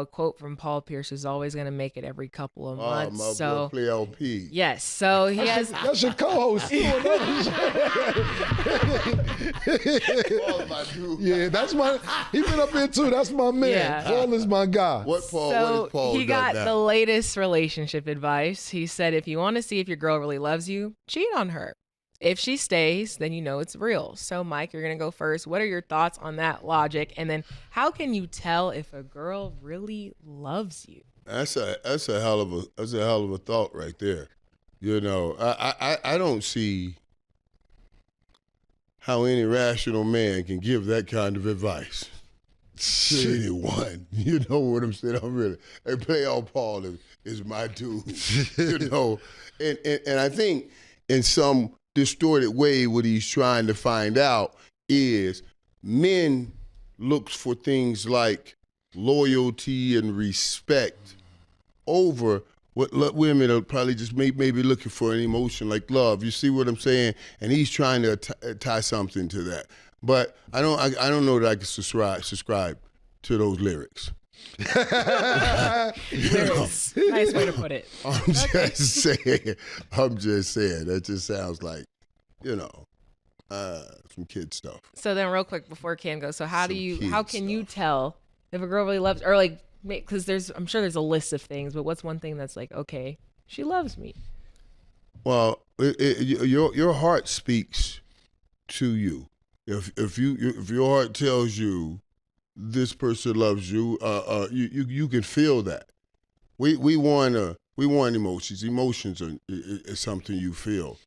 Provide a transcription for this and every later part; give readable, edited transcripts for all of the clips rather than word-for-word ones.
A quote from Paul Pierce is always going to make it every couple of months. My so play LP. yes, so he has. That's your co-host. Paul's my dude. Yeah, that's my. He been up here too. That's my man. Yeah. Paul is my guy. What Paul? So what is Paul he done got now? the latest relationship advice. He said, if you want to see if your girl really loves you, cheat on her. If she stays, then you know it's real. So, Mike, you're going to go first. What are your thoughts on that logic? And then how can you tell if a girl really loves you? That's a hell of a thought right there. You know, I don't see how any rational man can give that kind of advice to anyone. You know what I'm saying? I'm really, hey, Playoff Paul is my dude. You know, and I think in some distorted way, what he's trying to find out is men look for things like loyalty and respect over what women are probably just maybe looking for an emotion like love. You see what I'm saying? And he's trying to tie something to that. But I don't know that I can subscribe to those lyrics. Lyrics. Nice way to put it. I'm just saying. That just sounds like, some kid stuff. So then real quick before Cam goes, so how can you stuff. tell if a girl really loves, or like, because I'm sure there's a list of things, but what's one thing that's like, okay, she loves me? Well, your heart speaks to you. If your heart tells you this person loves you, you can feel that. We want emotions. Emotions is something you feel.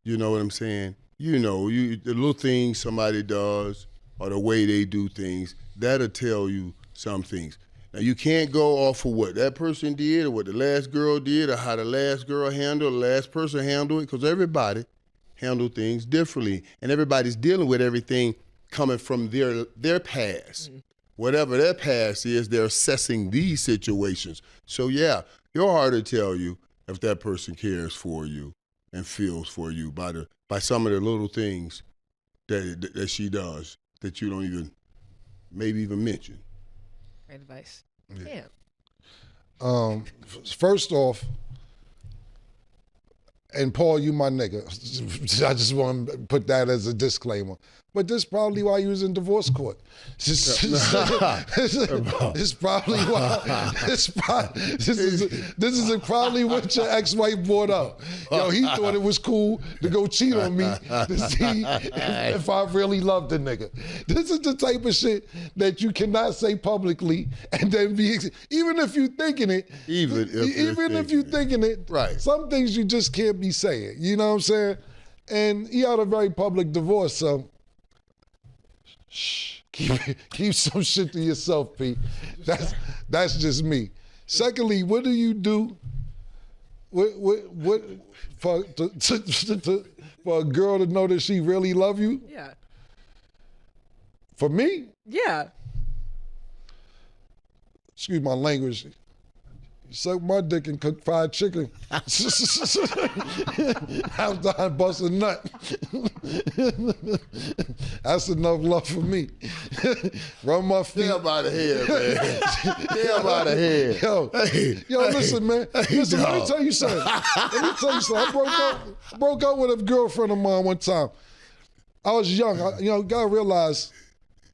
You know what I'm saying? The little things somebody does or the way they do things, that'll tell you some things. Now, you can't go off of what that person did or what the last girl did or how the last girl handled, the last person handled it, because everybody handle things differently, and everybody's dealing with everything coming from their past. Mm-hmm. Whatever their past is, they're assessing these situations. So yeah, your heart will tell you if that person cares for you and feels for you by some of the little things that she does that you don't maybe even mention. Great advice. Yeah. Damn. First off, and Paul, you my nigga. I just want to put that as a disclaimer. But this is probably why you was in divorce court. This is probably why. This is probably what your ex-wife brought up. Yo, he thought it was cool to go cheat on me to see if I really loved the nigga. This is the type of shit that you cannot say publicly and then be, even if you thinking it. Even if you thinking it. Right. Some things you just can't be saying. You know what I'm saying? And he had a very public divorce, so. Shh, keep some shit to yourself, Pete. That's just me. Secondly, what do you do? What for a girl to know that she really love you? Yeah. For me? Yeah. Excuse my language. You suck my dick and cook fried chicken. After I bust a nut. That's enough love for me. Run my feet. Damn out of here, man. Damn out of here. Yo, listen, man. Listen, let me tell you something. I broke up with a girlfriend of mine one time. I was young. Gotta realize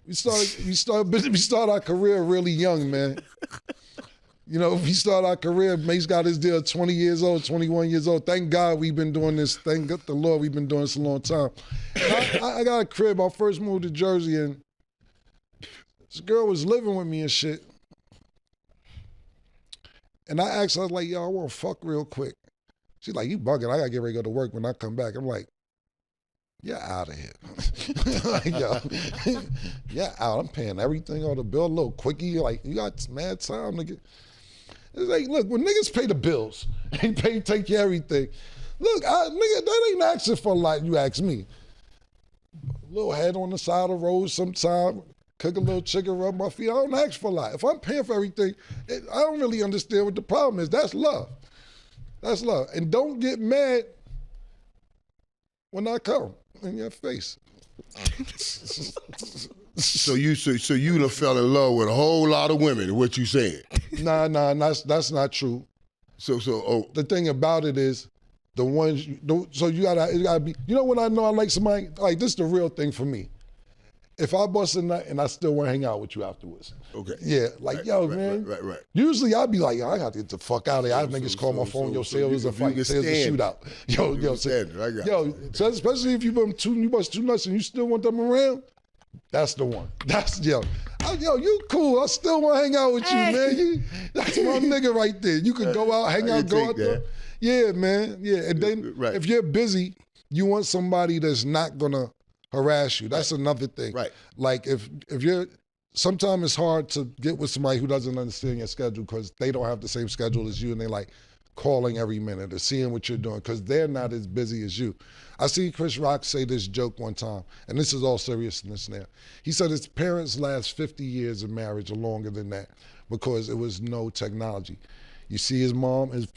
we started our career really young, man. We start our career, Mase got his deal at 20 years old, 21 years old. Thank God we've been doing this. Thank the Lord we've been doing this a long time. I got a crib. I first moved to Jersey, and this girl was living with me and shit. And I asked her, I was like, yo, I want to fuck real quick. She's like, you bugging. I got to get ready to go to work when I come back. I'm like, you're out of here. Like, yo, you're out. I'm paying everything on the bill, a little quickie. Like, you got mad time, nigga. It's like, look, when niggas pay the bills, they take care of everything. Look, nigga, that ain't asking for a lot, you ask me. A little head on the side of the road sometime, cook a little chicken, rub my feet. I don't ask for a lot. If I'm paying for everything, I don't really understand what the problem is. That's love. That's love. And don't get mad when I come in your face. So you done fell in love with a whole lot of women, what you saying? Nah, that's not true. So The thing about it is, the ones, so you gotta be, you know when I know I like somebody, like this is the real thing for me. If I bust a nut and I still want to hang out with you afterwards. okay. Yeah, like, yo, man. Right. Usually I'd be like, yo, I got to get the fuck out of here. I have niggas call my phone, yo, say it was a fight, say it was a shootout. Especially if you bust two nuts and you still want them around, that's the one. That's, yo, you cool. I still want to hang out with you, man. That's my nigga right there. You could go out, hang out, go out there. Yeah, man. Yeah, and then if you're busy, you want somebody that's not gonna harass you. That's another thing. Right. Like if you're, sometimes it's hard to get with somebody who doesn't understand your schedule because they don't have the same schedule as you, and they like calling every minute or seeing what you're doing because they're not as busy as you. I see Chris Rock say this joke one time, and this is all seriousness now. He said his parents last 50 years of marriage or longer than that because it was no technology. You see his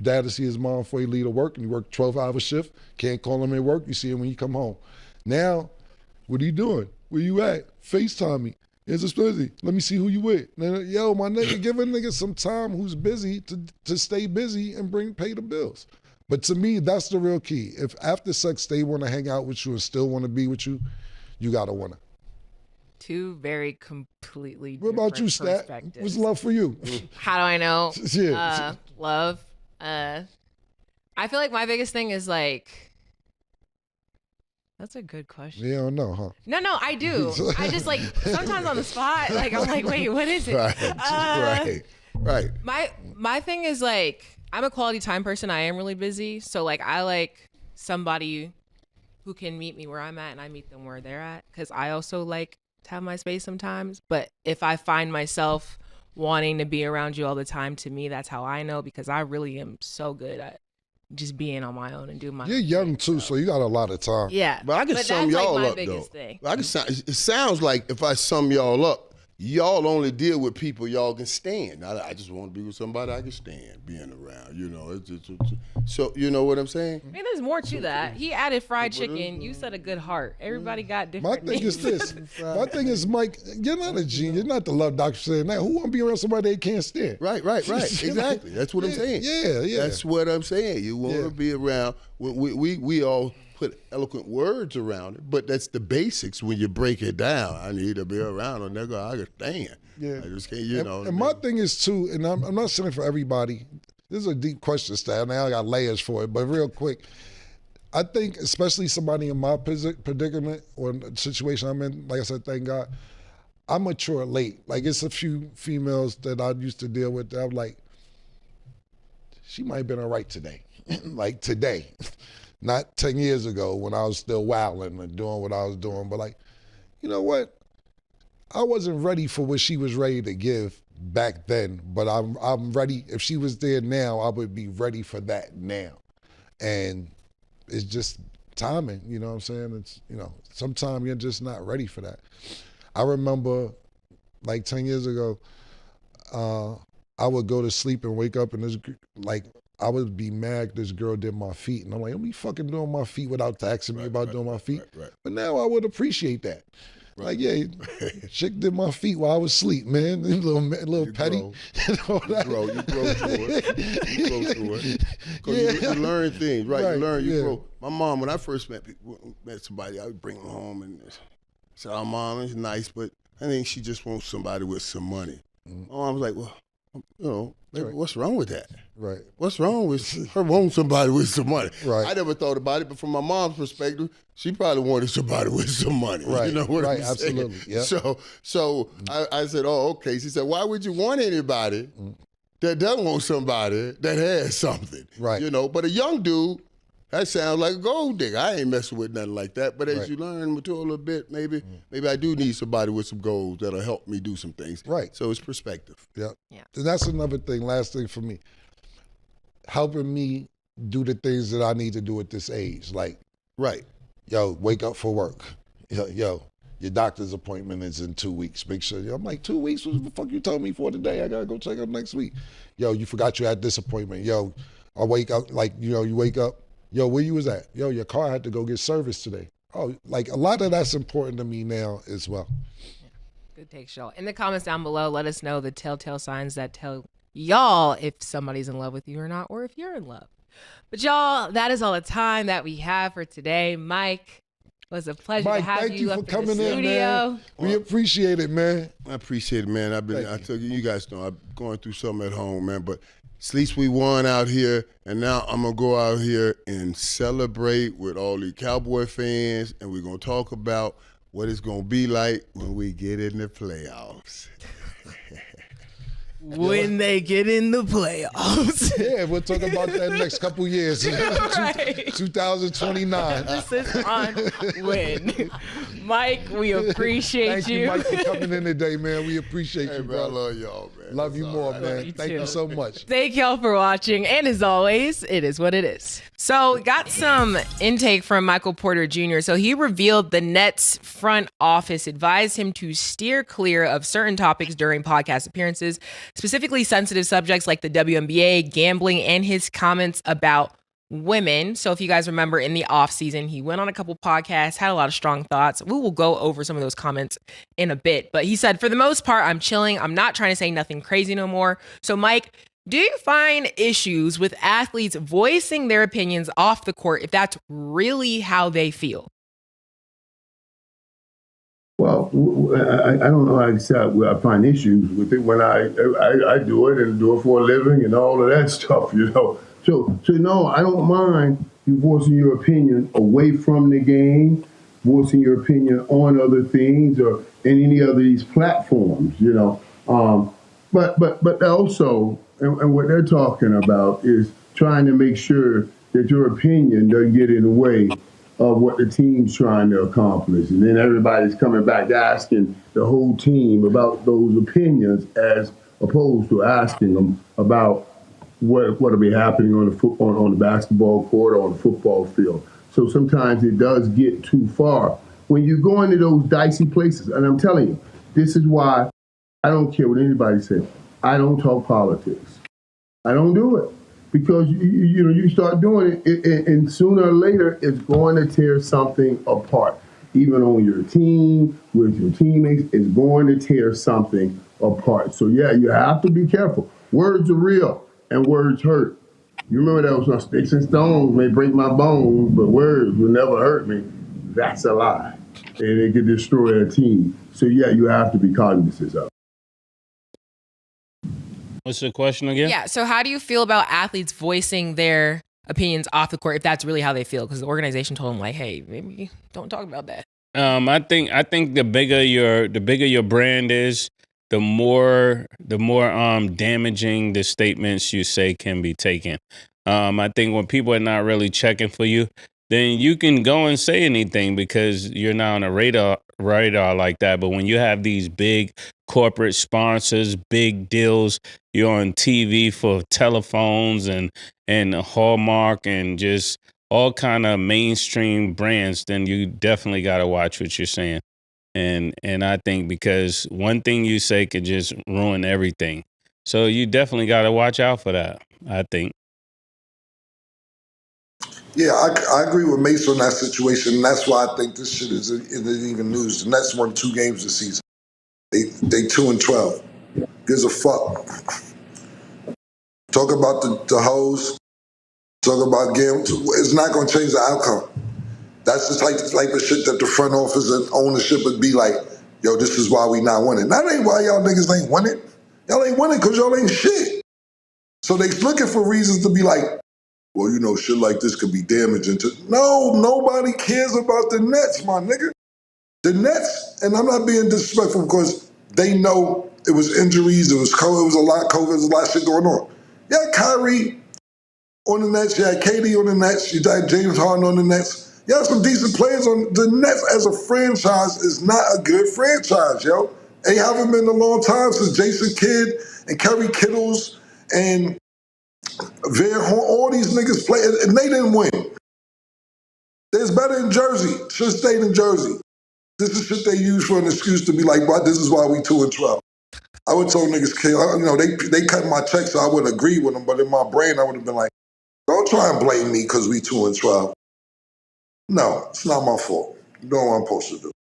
dad to see his mom before he leave to work, and he worked 12-hour shift. Can't call him at work. You see him when you come home. Now, what are you doing? Where you at? FaceTime me. It's a busy. Let me see who you with. Yo, my nigga, give a nigga some time who's busy to stay busy and pay the bills. But to me, that's the real key. If after sex they want to hang out with you and still want to be with you, you gotta want to. Two very completely What different about you, Stat? perspectives. What's love for you? How do I know? Yeah. Love. I feel like my biggest thing is like, that's a good question. You don't know, huh? No, I do. I just like, sometimes on the spot, like I'm like, wait, what is it? Right. My thing is like, I'm a quality time person. I am really busy. So like, I like somebody who can meet me where I'm at and I meet them where they're at. Cause I also like to have my space sometimes. But if I find myself wanting to be around you all the time, to me, that's how I know, because I really am so good at just being on my own and doing my own You're young thing, too, so you got a lot of time. Yeah. But I can sum that's y'all like my up biggest though. thing. It sounds like if I sum y'all up, y'all only deal with people y'all can stand. I just want to be with somebody I can stand being around. You know, so you know what I'm saying? I mean, there's more to that. He added fried chicken. You said a good heart. Everybody got different. My thing things. is this. My thing is, Mike, you're not a genius. You're not the love doctor saying that. Who want to be around somebody they can't stand? Right. Exactly. That's what I'm saying. Yeah. That's what I'm saying. You want to be around. We all put eloquent words around it, but that's the basics when you break it down. I need to be around a nigga I can stand. Yeah. I just can't, you know. And my thing is too, and I'm not saying for everybody, this is a deep question, Stan. Now I got layers for it, but real quick, I think especially somebody in my predicament or situation I'm in, like I said, thank God, I mature late. Like it's a few females that I used to deal with that I'm like, she might have been all right today. Like today. Not 10 years ago when I was still wilding and doing what I was doing, but like, you know what? I wasn't ready for what she was ready to give back then, but I'm ready. If she was there now, I would be ready for that now. And it's just timing, you know what I'm saying? It's, you know, sometimes you're just not ready for that. I remember like 10 years ago, I would go to sleep and wake up and this, like, I would be mad this girl did my feet. And I'm like, don't be fucking doing my feet without asking me about doing my feet. Right. But now I would appreciate that. Like, yeah, chick did my feet while I was asleep, man. Little petty. You grow through it. Because you learn things, right? You learn, you grow. My mom, when I first met somebody, I would bring them home and say, oh, Mom, it's nice, but I think she just wants somebody with some money. My mom was like, well, you know, baby, what's wrong with that? Right. What's wrong with her wanting somebody with some money? Right. I never thought about it, but from my mom's perspective, she probably wanted somebody with some money. Right. You know what I'm Absolutely. saying? Yep. So I said, oh, okay. She said, why would you want anybody that doesn't want somebody that has something? Right. You know, but a young dude, that sounds like a gold digger. I ain't messing with nothing like that. But as you learn and mature a little bit, maybe I do need somebody with some goals that'll help me do some things. Right. So it's perspective. Yep. Yeah. And that's another thing, last thing for me. Helping me do the things that I need to do at this age. Like, yo, wake up for work. Yo, your doctor's appointment is in 2 weeks. Make sure, I'm like, 2 weeks? What the fuck you told me for today? I gotta go check up next week. Yo, you forgot you had this appointment. Yo, I wake up, like, you know, you wake up. Yo, where you was at? Yo, your car had to go get serviced today. Oh, like a lot of that's important to me now as well. Good take, y'all. In the comments down below, let us know the telltale signs that tell y'all if somebody's in love with you or not, or if you're in love. But y'all, that is all the time that we have for today. Mike, it was a pleasure to have thank you up for in the coming in, studio. man. We appreciate it, man. I appreciate it, man. I tell you guys know I'm going through something at home, man. But at least we won out here, and now I'm gonna go out here and celebrate with all the Cowboy fans, and we're gonna talk about what it's gonna be like when we get in the playoffs. When they get in the playoffs. Yeah, we'll talk about that next couple years. Right. 2029. This is on Win. Mike, we appreciate Thank you, Mike, for coming in today, man. We appreciate you, Man, bro. I love y'all, man. Love you more, right. man. You Thank too. you so much. Thank y'all for watching. And as always, it is what it is. So got some intake from Michael Porter Jr. So he revealed the Nets front office advised him to steer clear of certain topics during podcast appearances, specifically sensitive subjects like the WNBA, gambling, and his comments about women. So if you guys remember in the offseason, he went on a couple podcasts, had a lot of strong thoughts. We will go over some of those comments in a bit. But he said, for the most part, I'm chilling. I'm not trying to say nothing crazy no more. So Mike, do you find issues with athletes voicing their opinions off the court if that's really how they feel? Well, I don't know how to say I find issues with it when I do it and do it for a living and all of that stuff, you know. So no, I don't mind you voicing your opinion away from the game, voicing your opinion on other things or in any of these platforms, you know. But also, and what they're talking about is trying to make sure that your opinion doesn't get in the way of what the team's trying to accomplish. And then everybody's coming back asking the whole team about those opinions as opposed to asking them about what'll be happening on the basketball court or on the football field. So sometimes it does get too far. When you go into those dicey places, and I'm telling you, this is why I don't care what anybody says. I don't talk politics. I don't do it. Because you start doing it, and sooner or later it's going to tear something apart. Even on your team, with your teammates, it's going to tear something apart. So yeah, you have to be careful. Words are real, and words hurt. You remember that was sticks and stones may break my bones, but words will never hurt me. That's a lie, and it could destroy a team. So yeah, you have to be cognizant of it. What's the question again? Yeah. So how do you feel about athletes voicing their opinions off the court if that's really how they feel? Because the organization told them, like, hey, maybe don't talk about that. I think the bigger your brand is, the more damaging the statements you say can be taken. I think when people are not really checking for you, then you can go and say anything because you're not on a radar like that. But when you have these big corporate sponsors, big deals, you're on TV for telephones and Hallmark and just all kind of mainstream brands, then you definitely got to watch what you're saying. And I think because one thing you say could just ruin everything. So you definitely got to watch out for that, I think. Yeah, I agree with Mase on that situation. That's why I think this shit isn't even news. The Nets won 2 games this season. They 2-12. Gives a fuck. Talk about the hoes. Talk about games. It's not going to change the outcome. That's the type of shit that the front office and ownership would be like, yo, this is why we not winning. That ain't why y'all niggas ain't winning. Y'all ain't winning because y'all ain't shit. So they looking for reasons to be like, well, you know, shit like this could be damaging to. No, nobody cares about the Nets, my nigga. The Nets, and I'm not being disrespectful because they know it was injuries, it was COVID, it was a lot of COVID, there's a lot of shit going on. You had Kyrie on the Nets, you had KD on the Nets, you had James Harden on the Nets. You had some decent players on the Nets as a franchise is not a good franchise, yo. They haven't been in a long time since Jason Kidd and Kerry Kittles and Van Horn, all these niggas play, and they didn't win. There's better in Jersey. Should have stayed in Jersey. This is shit they use for an excuse to be like, but this is why we 2-12. I would tell niggas, you know, they cut my check, so I would agree with them, but in my brain, I would have been like, don't try and blame me because we 2-12. No, it's not my fault. You know what I'm supposed to do.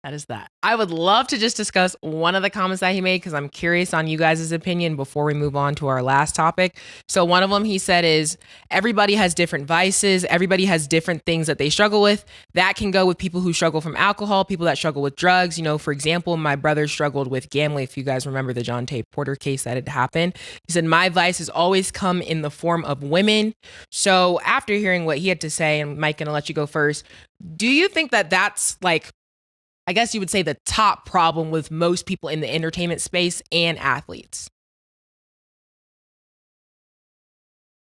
That is that. I would love to just discuss one of the comments that he made because I'm curious on you guys' opinion before we move on to our last topic. So one of them he said is everybody has different vices. Everybody has different things that they struggle with. That can go with people who struggle from alcohol, people that struggle with drugs. You know, for example, my brother struggled with gambling. If you guys remember the John Tate Porter case that had happened, he said, my vices always come in the form of women. So after hearing what he had to say, and Mike, gonna let you go first, do you think that that's like, I guess you would say the top problem with most people in the entertainment space and athletes?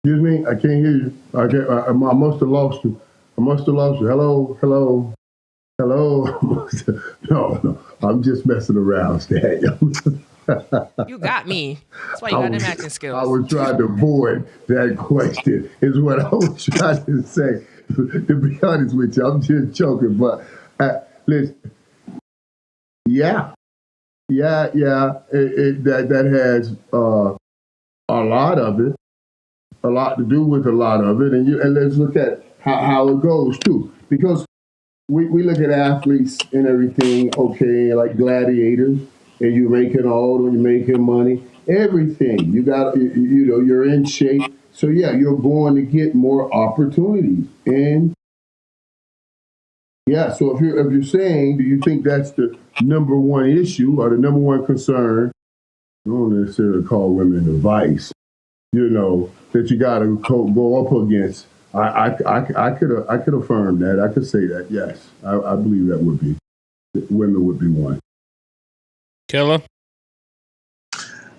Excuse me, I can't hear you. I must have lost you. Hello. No, I'm just messing around, Stan. You got me. That's why you got them acting skills. I was trying to avoid that question, is what I was trying to say. To be honest with you, I'm just joking, but listen. Yeah. That has a lot to do with a lot of it, and let's look at how it goes too, because we look at athletes and everything, okay, like gladiators, and you're making money, everything. You got, you're in shape, so yeah, you're going to get more opportunities, and yeah. So if you're saying, do you think that's the number one issue or the number one concern? I don't necessarily call women a vice, that you got to go up against. I could affirm that. I could say that. Yes, I believe that women would be one. Killer.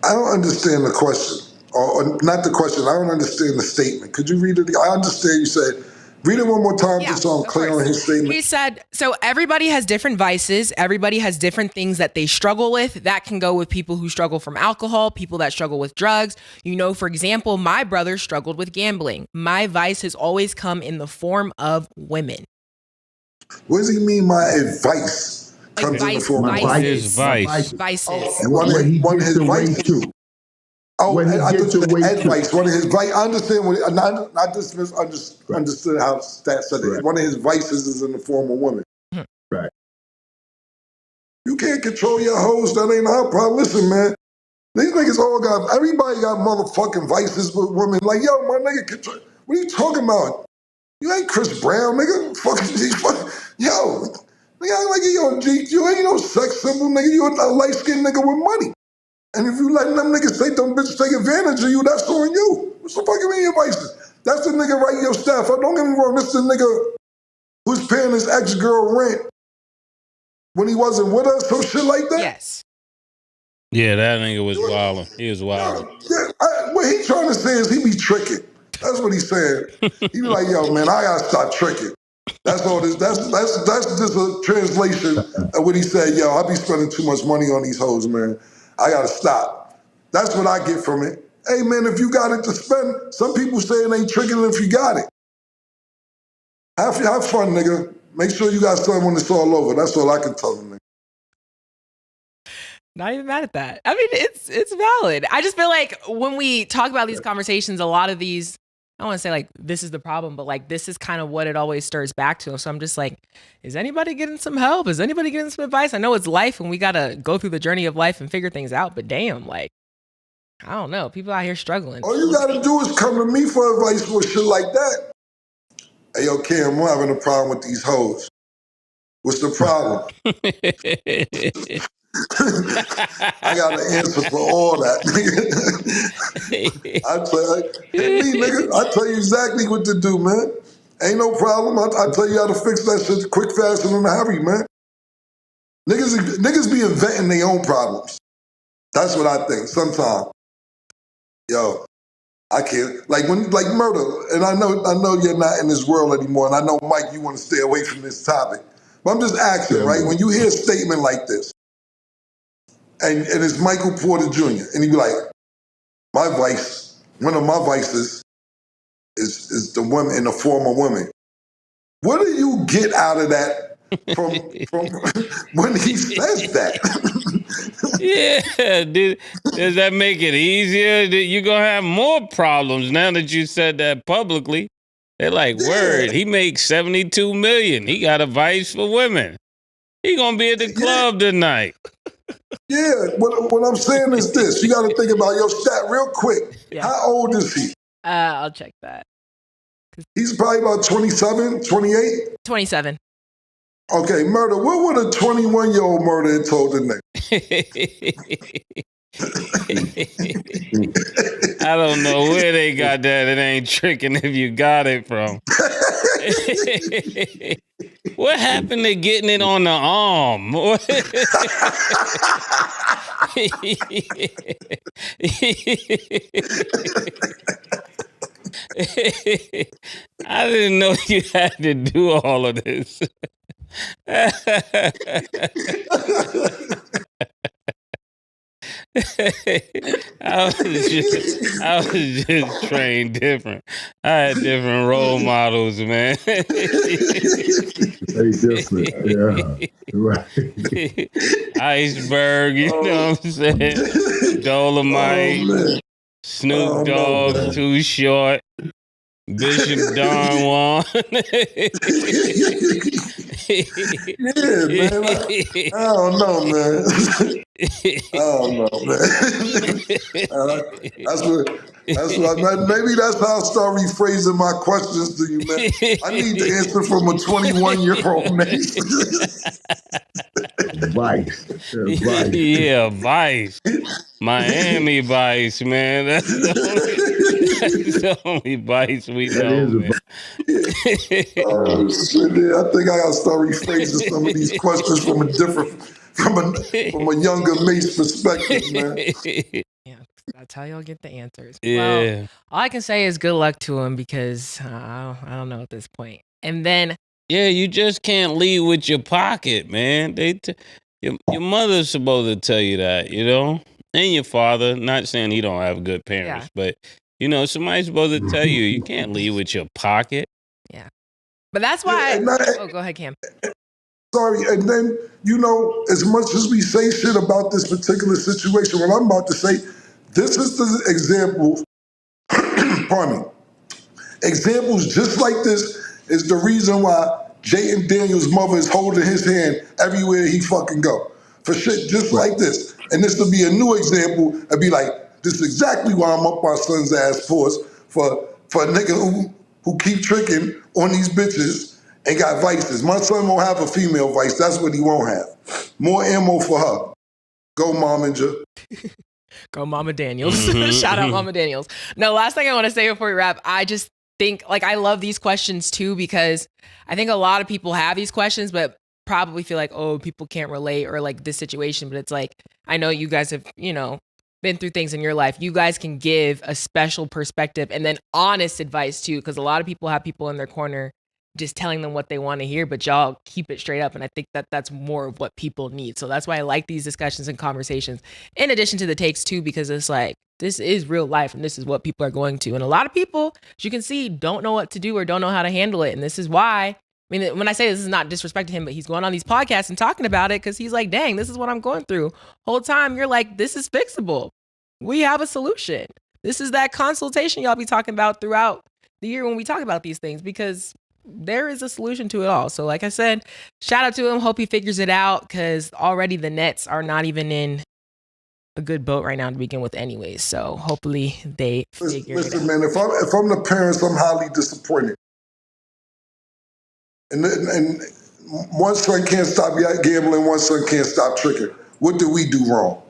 I don't understand the question, or not the question. I don't understand the statement. Could you read it? I understand you said. Read it one more time, just so I'm clear on his statement. He said, so everybody has different vices. Everybody has different things that they struggle with. That can go with people who struggle from alcohol, people that struggle with drugs. You know, for example, my brother struggled with gambling. My vice has always come in the form of women. What does he mean, my advice comes in the form of vices? Vices. And one of his vices. Oh, I thought you said advice. One of his vices. I understand what. I just misunderstood how Stat said it. Right. One of his vices is in the form of women. Right. You can't control your hoes. That ain't our problem. Listen, man. These niggas everybody got motherfucking vices with women. Like, yo, my nigga, what are you talking about? You ain't Chris Brown, nigga. Yo, nigga, act like you ain't no sex symbol, nigga. You a light-skinned nigga with money. And if you letting them niggas them bitches take advantage of you, that's on you. What's the fuck you mean your vices? That's the nigga writing your staff. Don't get me wrong, this the nigga who's paying his ex-girl rent when he wasn't with us, some shit like that? Yes. Yeah, that nigga was wildin'. He was wildin'. What he trying to say is he be tricking. That's what he's saying. He be like, yo, man, I gotta stop tricking. That's all this. That's just a translation of what he said. Yo, I be spending too much money on these hoes, man. I gotta stop. That's what I get from it. Hey, man, if you got it to spend, some people say it ain't tricking if you got it. Have fun, nigga. Make sure you got something when it's all over. That's all I can tell them, nigga. Not even mad at that. I mean, it's valid. I just feel like when we talk about these conversations, a lot of these, I don't want to say like this is the problem, but like this is kind of what it always stirs back to. So I'm just like, is anybody getting some help? Is anybody getting some advice? I know it's life and we got to go through the journey of life and figure things out, but damn, like, I don't know. People out here struggling. All you got to do is come to me for advice for shit like that. Hey, yo, Cam, I'm having a problem with these hoes. What's the problem? I got an answer for all that, nigga. I tell you exactly what to do, man. Ain't no problem. I tell you how to fix that shit quick, fast, and in a hurry, man. Niggas be inventing their own problems. That's what I think. Sometimes, yo, I can't like murder. And I know you're not in this world anymore. And I know, Mike, you want to stay away from this topic. But I'm just asking, right? When you hear a statement like this, and it's Michael Porter Jr., and he be like, my vice, one of my vices is the women in the form of women. What do you get out of that from when he says that? Yeah, does that make it easier? You're going to have more problems now that you said that publicly. They're like, word, he makes $72 million. He got a vice for women. He gonna be at the club tonight. Yeah, what I'm saying is this. You got to think about your stat real quick. Yeah. How old is he? I'll check that. He's probably about 27, 28. 27. Okay, murder. What would a 21-year-old murder have told the nigga? I don't know where they got that. It ain't tricking if you got it from. What happened to getting it on the arm? I didn't know you had to do all of this. I was just trained different. I had different role models, man. Very different. Yeah. Right. Iceberg, you know what I'm saying? Dolomite, Snoop Dogg, Too Short, Bishop Don Juan. Yeah, man. I don't know, man. I don't know, man. That's what maybe that's how I'll start rephrasing my questions to you, man. I need the answer from a 21-year-old man. Vice. Vice. Yeah, Vice. Miami Vice, man. That's the only Vice we know, man. Oh, shit, yeah. I think I gotta start rephrasing some of these questions from a younger Mase perspective, man. Yeah, that's how y'all get the answers. Yeah. Well, all I can say is good luck to him because I don't know at this point. And then Yeah, you just can't lead with your pocket, man. Your mother's supposed to tell you that, you know, and your father. Not saying he don't have good parents, but you know, somebody's supposed to tell you you can't lead with your pocket. Yeah, but that's why. Oh, go ahead, Cam. Sorry, and then, you know, as much as we say shit about this particular situation, what I'm about to say, this is the example, pardon me, examples just like this is the reason why Jayden Daniels' mother is holding his hand everywhere he fucking go. For shit just like this. And this would be a new example. I'd be like, this is exactly why I'm up my son's ass for a nigga who keep tricking on these bitches and got vices. My son won't have a female vice. That's what he won't have. More ammo for her. Go, Mominger. Go, Mama Daniels. Shout out, Mama Daniels. No, last thing I want to say before we wrap, I just think, like, I love these questions too, because I think a lot of people have these questions, but probably feel like, oh, people can't relate or like this situation. But it's like, I know you guys have, you know, been through things in your life. You guys can give a special perspective and then honest advice too, because a lot of people have people in their corner just telling them what they want to hear, but y'all keep it straight up. And I think that that's more of what people need. So that's why I like these discussions and conversations, in addition to the takes too, because it's like, this is real life and this is what people are going to. And a lot of people, as you can see, don't know what to do or don't know how to handle it. And this is why, I mean, when I say this is not disrespect to him, but he's going on these podcasts and talking about it because he's like, dang, this is what I'm going through. Whole time you're like, this is fixable. We have a solution. This is that consultation y'all be talking about throughout the year when we talk about these things, because there is a solution to it all. So like I said, shout out to him. Hope he figures it out, because already the Nets are not even in a good boat right now to begin with anyways. So hopefully they figure it out. Man, if I'm the parents, I'm highly disappointed. And one son can't stop gambling, one son can't stop tricking. What do we do wrong?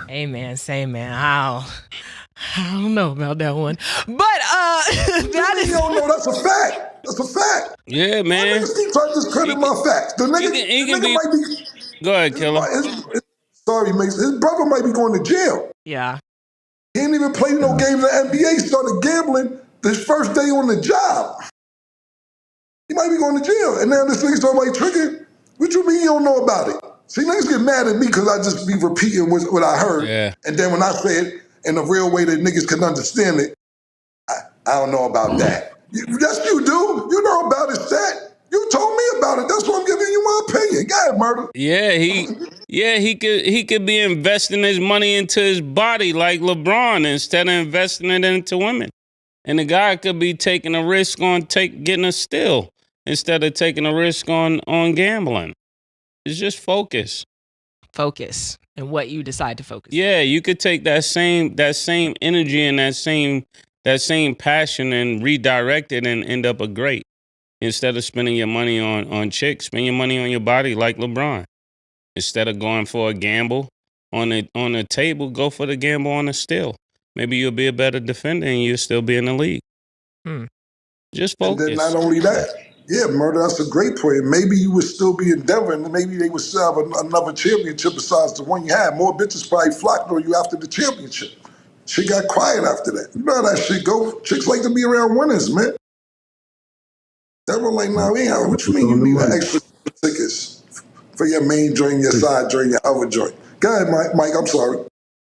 Hey man, same man. I don't know about that one, but that is. You don't know. That's a fact. That's a fact. Yeah, man. Niggas keep trying to discredit my facts. The nigga, might be. Go ahead, Killer. Sorry, Mason. His brother might be going to jail. Yeah. He ain't even played no games in the NBA. Started gambling his first day on the job. He might be going to jail. And now this nigga's talking about tricking. What you mean you don't know about it? See, niggas get mad at me because I just be repeating what I heard. Yeah. And then when I say it in a real way that niggas can understand it, I don't know about that. Yes, you do. You know about it, Stat. You told me about it. That's why I'm giving you my opinion. Go ahead, Murder. He could be investing his money into his body like LeBron instead of investing it into women. And the guy could be taking a risk on getting a steal instead of taking a risk on gambling. It's just focus. Focus and what you decide to focus. Yeah, you could take that same energy and that same passion and redirect it and end up a great. Instead of spending your money on chicks, spend your money on your body like LeBron. Instead of going for a gamble on a table, go for the gamble on a steal. Maybe you'll be a better defender and you'll still be in the league. Just focus. And then not only that, yeah, Murder, that's a great point. Maybe you would still be in Denver and maybe they would still have another championship besides the one you had. More bitches probably flocked on you after the championship. Shit got quiet after that. You know how that shit go. Chicks like to be around winners, man. Denver like, nah, we ain't have, what you mean you need an extra tickets for your main joint, your side joint, your other joint? Go ahead, Mike, I'm sorry.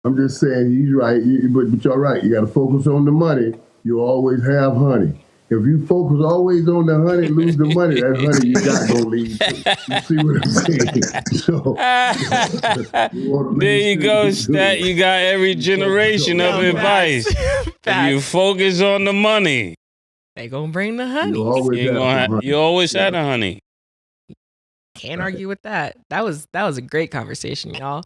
I'm just saying he's right, but you're right. You got to focus on the money. You always have honey. If you focus always on the honey, lose the money. That honey you got gonna leave. You see what I'm saying? So there you go, Stat. You got every generation of advice. If you focus on the money, they gonna bring the honey. You always had a honey. Can't argue with that. That was a great conversation, y'all.